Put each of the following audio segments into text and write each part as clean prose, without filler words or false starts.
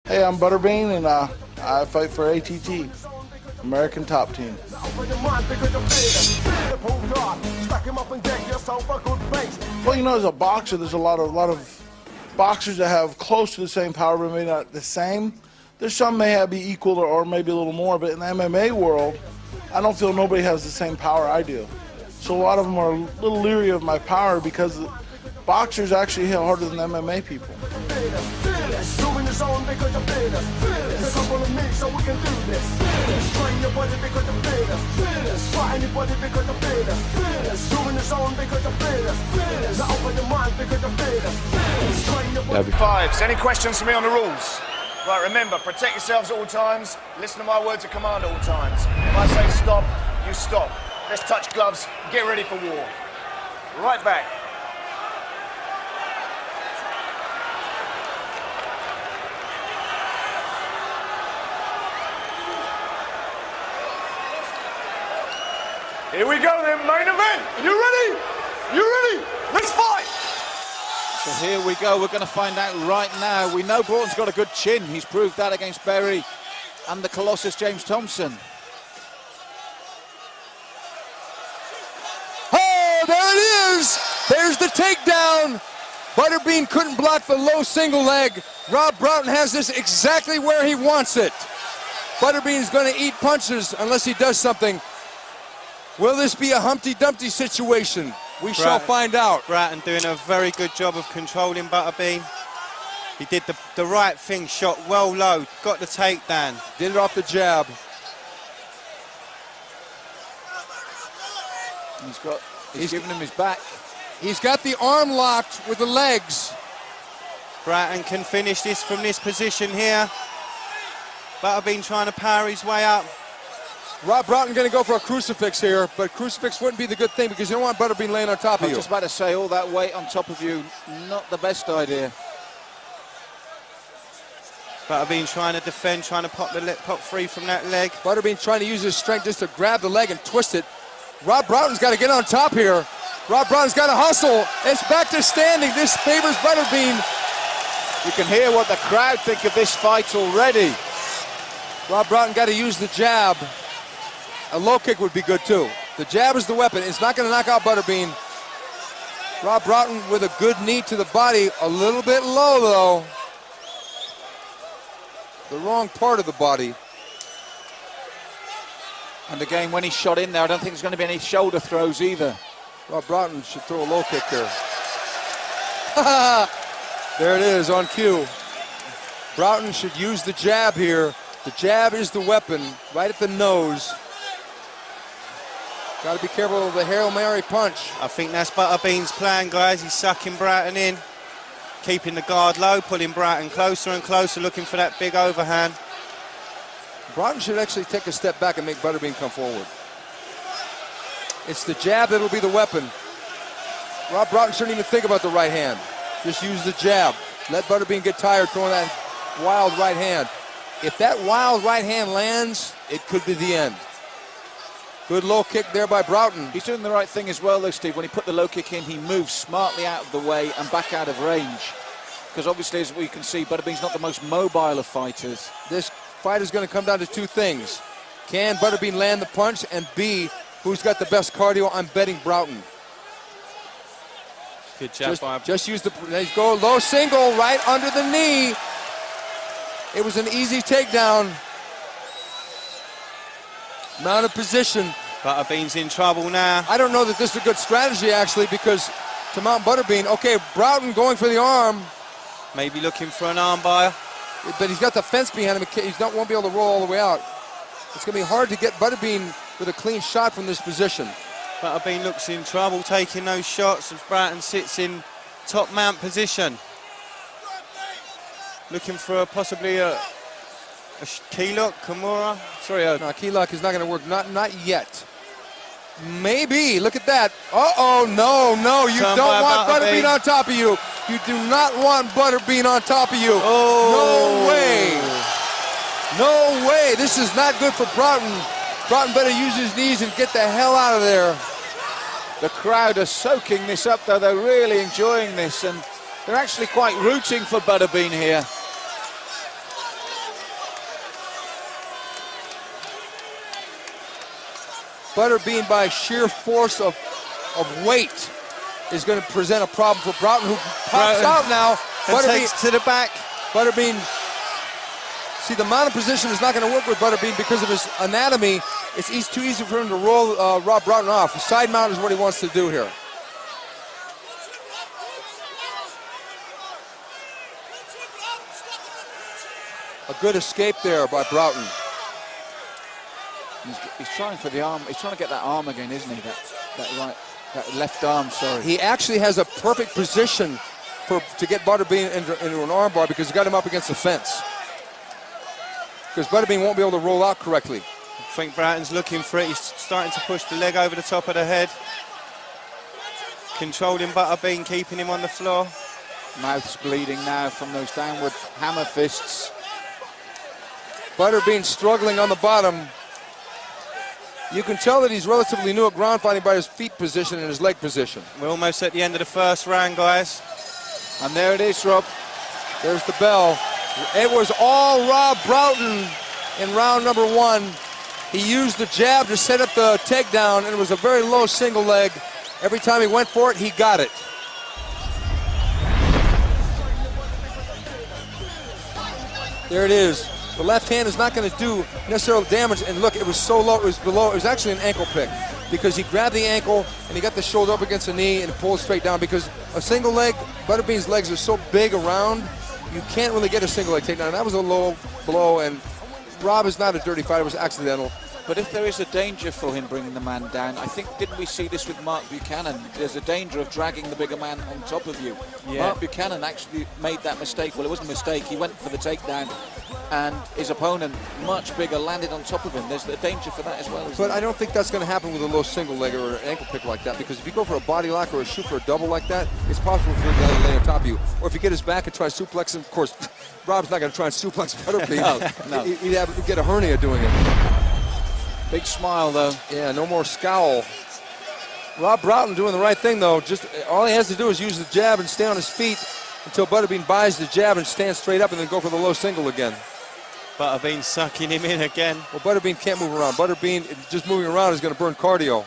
Hey, I'm Butterbean, and I fight for ATT, American Top Team. Well, you know, as a boxer, there's a lot of boxers that have close to the same power, but maybe not the same. There's some may have be equal or maybe a little more, but in the MMA world, I don't feel nobody has the same power I do. So a lot of them are a little leery of my power because boxers actually hit harder than MMA people. Fives. Any questions for me on the rules? Right, remember, protect yourselves at all times. Listen to my words of command at all times. If I say stop, you stop. Let's touch gloves, get ready for war. Right back. Here we go then, main event. You ready? You ready? Let's fight! So here we go, we're going to find out right now. We know Broughton's got a good chin. He's proved that against Berry and the Colossus James Thompson. Oh, there it is! There's the takedown. Butterbean couldn't block the low single leg. Rob Broughton has this exactly where he wants it. Butterbean's going to eat punches unless he does something. Will this be a Humpty Dumpty situation? We shall find out. Broughton doing a very good job of controlling Butterbean. He did the right thing, shot well low, got the takedown. Did it off the jab. He's giving him his back. He's got the arm locked with the legs. Broughton can finish this from this position here. Butterbean trying to power his way up. Rob Broughton going to go for a crucifix here, but crucifix wouldn't be the good thing because you don't want Butterbean laying on top of you. I was just about to say, all that weight on top of you, not the best idea. Butterbean trying to defend, trying to pop free from that leg. Butterbean trying to use his strength just to grab the leg and twist it. Rob Broughton's got to get on top here. Rob Broughton's got to hustle. It's back to standing. This favors Butterbean. You can hear what the crowd think of this fight already. Rob Broughton got to use the jab. A low kick would be good too. The jab is the weapon. It's not going to knock out Butterbean. Rob Broughton with a good knee to the body. A little bit low though. The wrong part of the body. And again, when he shot in there, I don't think there's going to be any shoulder throws either. Rob Broughton should throw a low kick there. There it is on cue. Broughton should use the jab here. The jab is the weapon, right at the nose. Got to be careful of the Hail Mary punch. I think that's Butterbean's plan, guys. He's sucking Broughton in, keeping the guard low, pulling Broughton closer and closer, looking for that big overhand. Broughton should actually take a step back and make Butterbean come forward. It's the jab that'll be the weapon. Rob Broughton shouldn't even think about the right hand. Just use the jab. Let Butterbean get tired throwing that wild right hand. If that wild right hand lands, it could be the end. Good low kick there by Broughton. He's doing the right thing as well though, Steve. When he put the low kick in, he moves smartly out of the way and back out of range. Because obviously, as we can see, Butterbean's not the most mobile of fighters. This fight is going to come down to two things. Can Butterbean land the punch? And B, who's got the best cardio? I'm betting Broughton. Good job. Just use the, let's go low single right under the knee. It was an easy takedown. Mounted position. Butterbean's in trouble now. I don't know that this is a good strategy actually, because to mount Butterbean, okay, Broughton going for the arm. Maybe looking for an arm bar. But he's got the fence behind him. Won't be able to roll all the way out. It's going to be hard to get Butterbean with a clean shot from this position. Butterbean looks in trouble taking those shots as Broughton sits in top mount position. Looking for possibly a key lock, Kimura. Sorry, no, key lock is not going to work. Not yet. Maybe. Look at that. Uh-oh, no. You don't want Butterbean on top of you. You do not want Butterbean on top of you. Oh. No way. This is not good for Broughton. Broughton better use his knees and get the hell out of there. The crowd are soaking this up, though. They're really enjoying this, and they're actually quite rooting for Butterbean here. Butterbean, by sheer force of weight, is going to present a problem for Broughton, who pops out now. Butterbean takes to the back. Butterbean, see, the mounted position is not going to work with Butterbean because of his anatomy. It's too easy for him to roll Rob Broughton off. The side mount is what he wants to do here. A good escape there by Broughton. He's trying for the arm. He's trying to get that arm again, isn't he? That left arm, sorry. He actually has a perfect position to get Butterbean into an arm bar because he's got him up against the fence. Because Butterbean won't be able to roll out correctly. I think Broughton's looking for it. He's starting to push the leg over the top of the head. Controlling Butterbean, keeping him on the floor. Mouth's bleeding now from those downward hammer fists. Butterbean struggling on the bottom. You can tell that he's relatively new at ground fighting by his feet position and his leg position. We're almost at the end of the first round, guys. And there it is, Rob. There's the bell. It was all Rob Broughton in round number 1. He used the jab to set up the takedown, and it was a very low single leg. Every time he went for it, he got it. There it is. The left hand is not going to do necessarily damage, and look, it was so low, it was below. It was actually an ankle pick because he grabbed the ankle and he got the shoulder up against the knee and pulled straight down because a single leg, Butterbean's legs are so big around, you can't really get a single leg takedown. That was a low blow, and Rob is not a dirty fighter, it was accidental. But if there is a danger for him bringing the man down, I think, didn't we see this with Mark Buchanan? There's a danger of dragging the bigger man on top of you. Yeah. Mark Buchanan actually made that mistake. Well, it wasn't a mistake. He went for the takedown, and his opponent, much bigger, landed on top of him. There's a danger for that as well. But I don't think that's going to happen with a low single leg or an ankle pick like that, because if you go for a body lock or a shoot for a double like that, it's possible for him to lay on top of you. Or if you get his back and try to suplex him, of course, Rob's not going to try and suplex Butterbean. No. He'd get a hernia doing it. Big smile, though. Yeah, no more scowl. Rob Broughton doing the right thing, though. Just all he has to do is use the jab and stay on his feet until Butterbean buys the jab and stands straight up and then go for the low single again. Butterbean sucking him in again. Well, Butterbean can't move around. Butterbean, just moving around is going to burn cardio.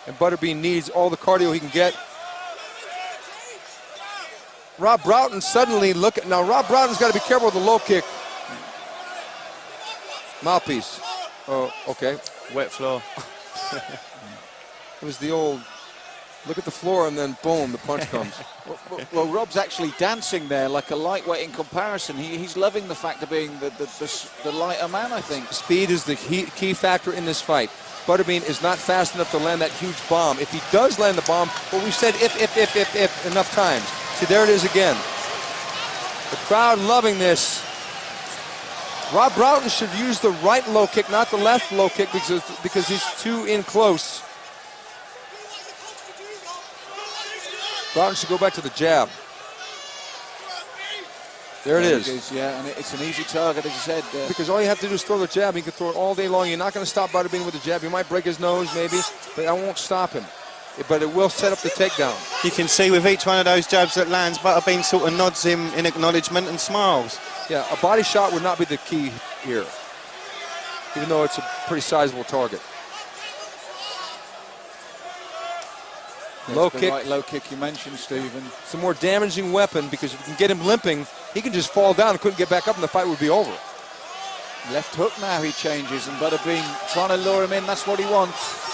And Butterbean needs all the cardio he can get. Rob Broughton suddenly now Rob Broughton's got to be careful with the low kick. Mouthpiece. Oh, okay. Wet floor. It was the old look at the floor and then boom, the punch comes. Well, Rob's actually dancing there like a lightweight in comparison. He's loving the fact of being the lighter man, I think. Speed is the key factor in this fight. Butterbean is not fast enough to land that huge bomb. If he does land the bomb, well, we've said if enough times. See, there it is again. The crowd loving this. Rob Broughton should use the right low kick, not the left low kick, because he's too in close. Broughton should go back to the jab. There it is. Yeah, and it's an easy target, as you said. Because all you have to do is throw the jab. He can throw it all day long. You're not going to stop Butterbean with the jab. You might break his nose, maybe, but that won't stop him. But it will set up the takedown. You can see with each one of those jabs that lands, Butterbean sort of nods him in acknowledgement and smiles. Yeah, a body shot would not be the key here, even though it's a pretty sizable target. Low kick. Right low kick you mentioned, Stephen. It's a more damaging weapon because if you can get him limping, he can just fall down and couldn't get back up and the fight would be over. Left hook now he changes, and Butterbean trying to lure him in. That's what he wants.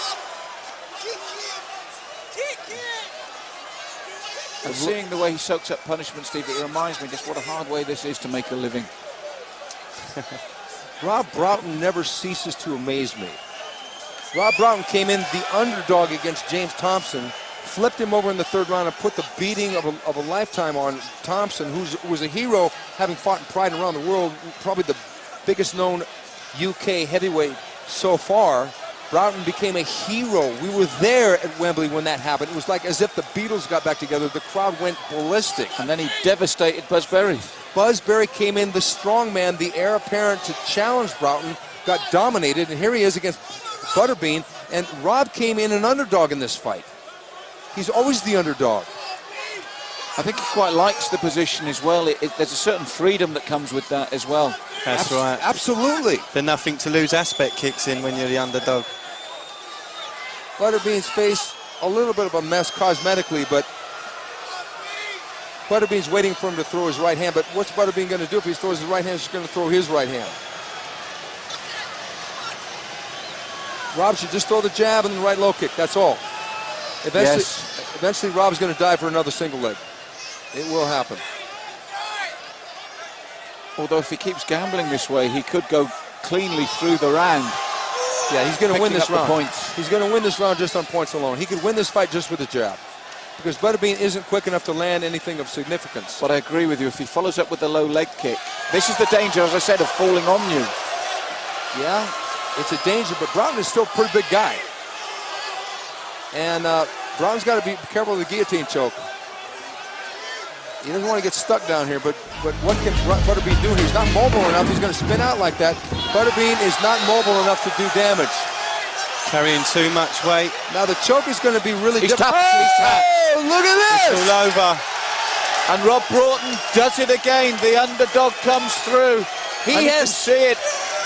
And seeing the way he soaks up punishment, Steve, it reminds me just what a hard way this is to make a living. Rob Broughton never ceases to amaze me. Rob Broughton came in the underdog against James Thompson, flipped him over in the third round and put the beating of a lifetime on Thompson, who was a hero, having fought in Pride around the world, probably the biggest known UK heavyweight so far. Broughton became a hero. We were there at Wembley when that happened. It was like as if the Beatles got back together. The crowd went ballistic. And then he devastated Buzz Berry. Buzz Berry came in the strong man, the heir apparent to challenge Broughton, got dominated, and here he is against Butterbean, and Rob came in an underdog in this fight. He's always the underdog. I think he quite likes the position as well. There's a certain freedom that comes with that as well. That's right. Absolutely. The nothing to lose aspect kicks in when you're the underdog. Butterbean's face a little bit of a mess cosmetically, but Butterbean's waiting for him to throw his right hand. But what's Butterbean going to do if he throws his right hand? He's going to throw his right hand. Rob should just throw the jab and the right low kick. That's all. Eventually Rob's going to dive for another single leg. It will happen. Although if he keeps gambling this way, he could go cleanly through the round. Yeah, he's going to win this round. Points. He's going to win this round just on points alone. He could win this fight just with a jab, because Butterbean isn't quick enough to land anything of significance. But I agree with you. If he follows up with the low leg kick, this is the danger, as I said, of falling on you. Yeah, it's a danger, but Broughton is still a pretty big guy. And Broughton's got to be careful of the guillotine choke. He doesn't want to get stuck down here, but what can Butterbean do? He's not mobile enough. He's going to spin out like that. Butterbean is not mobile enough to do damage. Carrying too much weight. Now the choke is going to be really difficult. He's tapped. Look at this! It's all over. And Rob Broughton does it again. The underdog comes through. He has see it.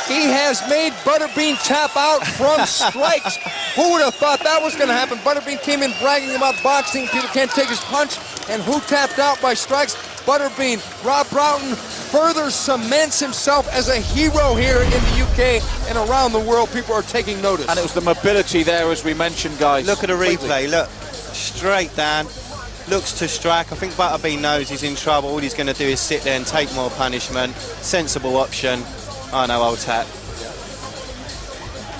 He has made Butterbean tap out from strikes. Who would have thought that was going to happen? Butterbean came in bragging about boxing. People can't take his punch. And who tapped out by strikes? Butterbean. Rob Broughton further cements himself as a hero here in the UK and around the world. People are taking notice. And it was the mobility there, as we mentioned, guys. Look at the replay. Look, straight down. Looks to strike. I think Butterbean knows he's in trouble. All he's going to do is sit there and take more punishment. Sensible option. Oh no, I'll tap.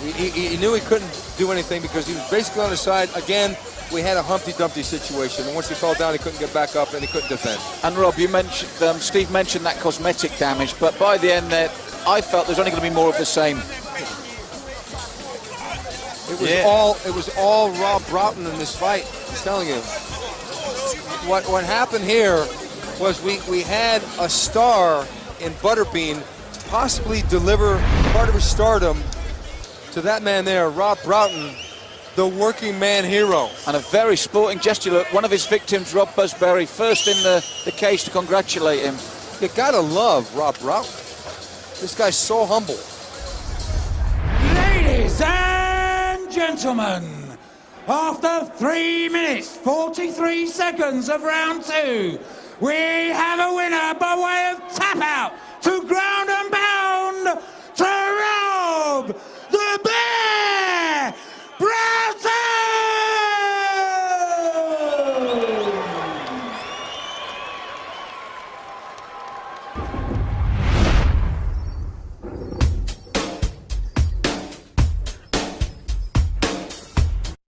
He knew he couldn't do anything because he was basically on his side. Again, we had a Humpty Dumpty situation, and once he fell down, he couldn't get back up and he couldn't defend. And Rob, you mentioned, Steve mentioned that cosmetic damage, but by the end there, I felt there's only going to be more of the same. It was all Rob Broughton in this fight. I'm telling you. What happened here was we had a star in Butterbean possibly deliver part of his stardom to that man there, Rob Broughton, the working man hero. And a very sporting gesture. Look, one of his victims, Rob Busberry, first in the cage to congratulate him. You gotta love Rob Broughton. This guy's so humble. Ladies and gentlemen, after 3 minutes, 43 seconds of round 2, we have a winner by way of tap out to ground